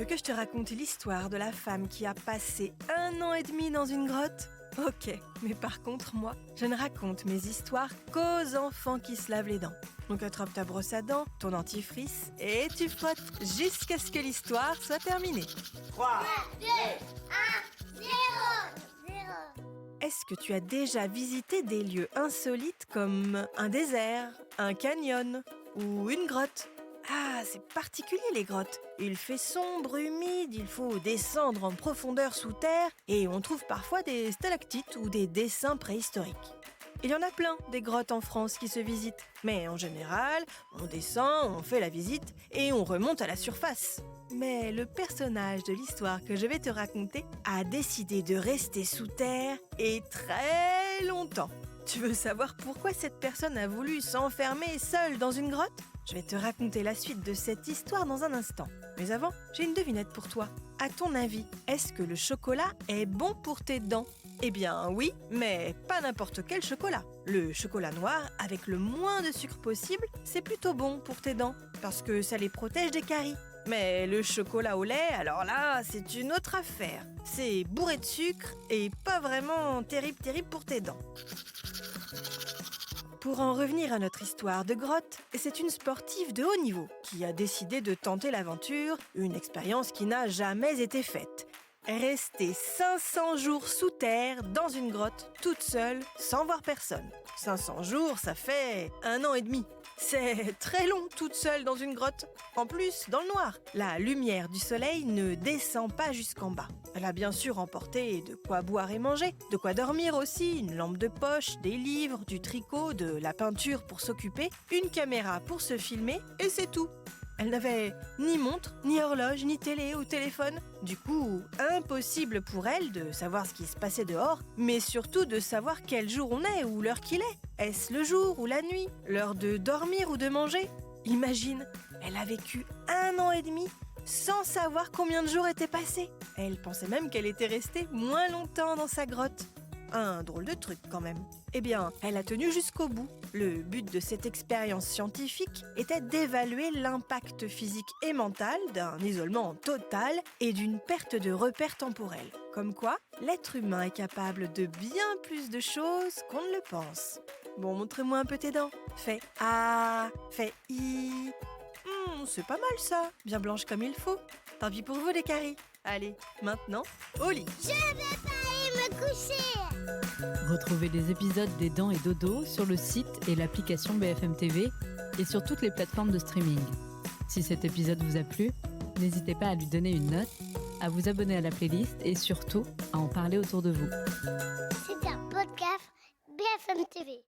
que je te raconte l'histoire de la femme qui a passé 1 an et demi dans une grotte? Ok, mais par contre, moi, je ne raconte mes histoires qu'aux enfants qui se lavent les dents. Donc attrape ta brosse à dents, ton dentifrice, et tu frottes jusqu'à ce que l'histoire soit terminée. 3, 2, 1, 0. Est-ce que tu as déjà visité des lieux insolites comme un désert, un canyon ou une grotte? Ah, c'est particulier les grottes. Il fait sombre, humide, il faut descendre en profondeur sous terre et on trouve parfois des stalactites ou des dessins préhistoriques. Il y en a plein des grottes en France qui se visitent. Mais en général, on descend, on fait la visite et on remonte à la surface. Mais le personnage de l'histoire que je vais te raconter a décidé de rester sous terre et très longtemps. Tu veux savoir pourquoi cette personne a voulu s'enfermer seule dans une grotte? Je vais te raconter la suite de cette histoire dans un instant. Mais avant, j'ai une devinette pour toi. À ton avis, est-ce que le chocolat est bon pour tes dents? Eh bien oui, mais pas n'importe quel chocolat. Le chocolat noir, avec le moins de sucre possible, c'est plutôt bon pour tes dents, parce que ça les protège des caries. Mais le chocolat au lait, alors là, c'est une autre affaire. C'est bourré de sucre et pas vraiment terrible pour tes dents. Pour en revenir à notre histoire de grotte, c'est une sportive de haut niveau qui a décidé de tenter l'aventure, une expérience qui n'a jamais été faite. Rester 500 jours sous terre, dans une grotte, toute seule, sans voir personne. 500 jours, ça fait 1 an et demi. C'est très long, toute seule dans une grotte. En plus, dans le noir, la lumière du soleil ne descend pas jusqu'en bas. Elle a bien sûr emporté de quoi boire et manger, de quoi dormir aussi, une lampe de poche, des livres, du tricot, de la peinture pour s'occuper, une caméra pour se filmer, et c'est tout. Elle n'avait ni montre, ni horloge, ni télé ou téléphone. Du coup, impossible pour elle de savoir ce qui se passait dehors, mais surtout de savoir quel jour on est ou l'heure qu'il est. Est-ce le jour ou la nuit? L'heure de dormir ou de manger? Imagine, elle a vécu 1 an et demi sans savoir combien de jours étaient passés. Elle pensait même qu'elle était restée moins longtemps dans sa grotte. Un drôle de truc quand même. Eh bien, elle a tenu jusqu'au bout. Le but de cette expérience scientifique était d'évaluer l'impact physique et mental d'un isolement total et d'une perte de repères temporels. Comme quoi, l'être humain est capable de bien plus de choses qu'on ne le pense. Bon, montre-moi un peu tes dents. Fais A, fais I. C'est pas mal ça, bien blanche comme il faut. Tant pis pour vous les caries. Allez, maintenant, au lit. Je vais pas aller me coucher. Retrouvez les épisodes des Dents et Dodo sur le site et l'application BFM TV et sur toutes les plateformes de streaming. Si cet épisode vous a plu, n'hésitez pas à lui donner une note, à vous abonner à la playlist et surtout à en parler autour de vous. C'est un podcast BFM TV.